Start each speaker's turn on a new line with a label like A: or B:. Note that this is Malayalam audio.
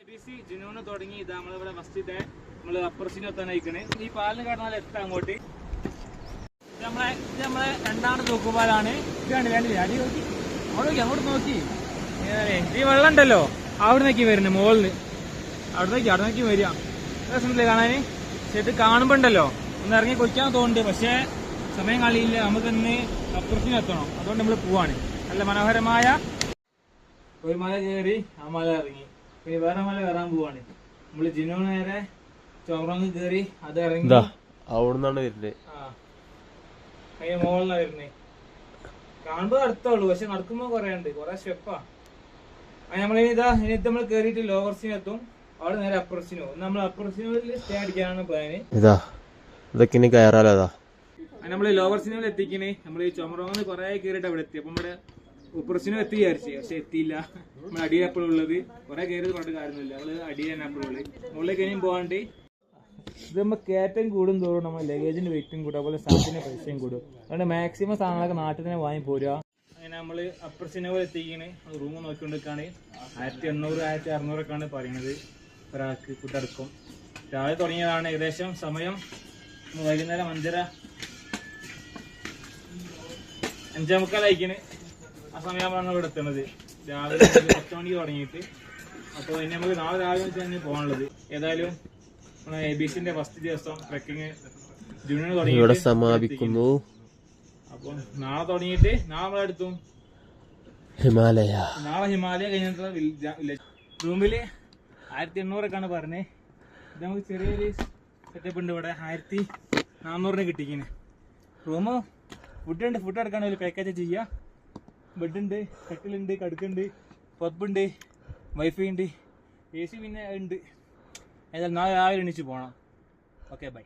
A: ABC ജിനോണ് തുടങ്ങി ഇതാ നമ്മളിവിടെ ഫസ്റ്റ് നമ്മള് അപ്പുറസിന് എത്താനായിക്കണേ. ഈ പാലിന് കാണാൻ എത്താം അങ്ങോട്ട്. ഇത് നമ്മളെ രണ്ടാമത് തൂക്കുപാലാണ്. ഇത് വേണ്ടില്ല അടി നോക്കി അങ്ങോട്ട് നോക്കി. ഈ വെള്ളം ഉണ്ടല്ലോ അവിടെ നോക്കി വരുന്നത് മുകളില്. അവിടെ നോക്കി വരിക. രസമില്ലേ കാണാന്? പക്ഷെ ഇത് കാണുമ്പോ ഉണ്ടല്ലോ ഒന്ന് ഇറങ്ങി കുളിക്കാൻ തോന്നുന്നുണ്ട്. പക്ഷെ സമയം കളിയില്ല. നമുക്കിന്ന് അപ്പുറസിന് എത്തണം. അതുകൊണ്ട് നമ്മൾ പോവാണ്. നല്ല മനോഹരമായ ഒരു മല കയറി ആ മല ഇറങ്ങി. പിന്നെ വേറെ മല കയറാൻ പോവാണ്. നമ്മള് ജിനോ നേരെ ചോറങ്ങ് കയറി അത് ഇറങ്ങി
B: അവിടുന്നാണ് വരുന്നത്.
A: അതിന് മുകളിലാണ് വരുന്നത്. കാണുമ്പോ അടുത്തുള്ളൂ, പക്ഷെ നടക്കുമ്പോ കൊറേ ഉണ്ട്, കൊറേ സ്റ്റെപ്പാ. നമ്മളിനി നമ്മൾ കേറിയിട്ട് ലോവർസിന് എത്തും. അവിടെ നേരെ അപ്പുറസിനോ നമ്മൾ അപ്പുറസിനോയിൽ സ്റ്റേ അടിക്കാനാണ് പ്ലാന്.
B: ഇതൊക്കെ ഇനി കയറാലോ.
A: നമ്മള് ലോവർസിനോയിൽ എത്തിക്കണേ. നമ്മൾ ഈ ചുമറോന്ന് കൊറേ കയറിയിട്ട് അവിടെ എത്തി. അപ്പൊ നമ്മുടെ ഉപ്പുറസിനും എത്തി വിചാരിച്ചു, പക്ഷെ എത്തിയില്ല. നമ്മൾ അടിയാണ് എപ്പോഴും ഉള്ളത്. കുറെ കയറി പറഞ്ഞിട്ട് കാര്യമൊന്നുമില്ല. നമ്മള് അടിയാണ് എപ്പോഴും ഉള്ളത്. മുകളിലേക്ക് ഇനിയും പോകാണ്ട് ഇത് നമ്മൾ കയറ്റം കൂടും തോറും നമ്മൾ ലഗേജിന്റെ വെയിറ്റും കൂടും, അതുപോലെ സാധനത്തിന്റെ പൈസയും കൂടും. അതുകൊണ്ട് മാക്സിമം സാധനങ്ങളൊക്കെ നാട്ടിൽ തന്നെ വാങ്ങി പോരുക. അങ്ങനെ നമ്മള് അപ്പുറസിനെ പോലെ എത്തിക്കണ്. റൂം നോക്കിക്കൊണ്ടിരിക്കാണ്. 1800 1600 പറയുന്നത് ഒരാൾക്ക് ഫുഡടക്കം. രാവിലെ തുടങ്ങിയതാണ്. ഏകദേശം സമയം വൈകുന്നേരം 5:45 അയക്കണ്. ആ സമയമാണ് ഇവിടെ എത്തുന്നത്. രാവിലെ 10 മണിക്ക് തുടങ്ങിയിട്ട്. അപ്പോൾ ഇനി നമുക്ക് നാളെ രാവിലെ തന്നെ പോകാനുള്ളത്. ഏതായാലും ABCന്റെ ഫസ്റ്റ് ദിവസം ട്രെക്കിങ് ജൂണിന് തുടങ്ങി സമാപിക്കുന്നു. അപ്പോൾ നാളെ തുടങ്ങിയിട്ട് നാളെ നമ്മളെടുത്തും ഹിമാലയ. നാളെ ഹിമാലയ കഴിഞ്ഞിട്ടുള്ള റൂമില് 1800 പറഞ്ഞത്. ഇത് നമുക്ക് ചെറിയൊരു സെറ്റപ്പ് ഉണ്ട് ഇവിടെ. 1400 കിട്ടിക്കുന്നു. റൂമ് ഫുഡ് എടുക്കാൻ ഒരു പാക്കേജ് ചെയ്യുക. ബെഡുണ്ട്, കട്ടിലുണ്ട്, കടുക്കുണ്ട്, പപ്പുണ്ട്, വൈഫൈ ഉണ്ട്, AC പിന്നെ ഉണ്ട്. ഏതായാലും നാളെ രാവിലെ എണീച്ച് പോകണം. Okay bye.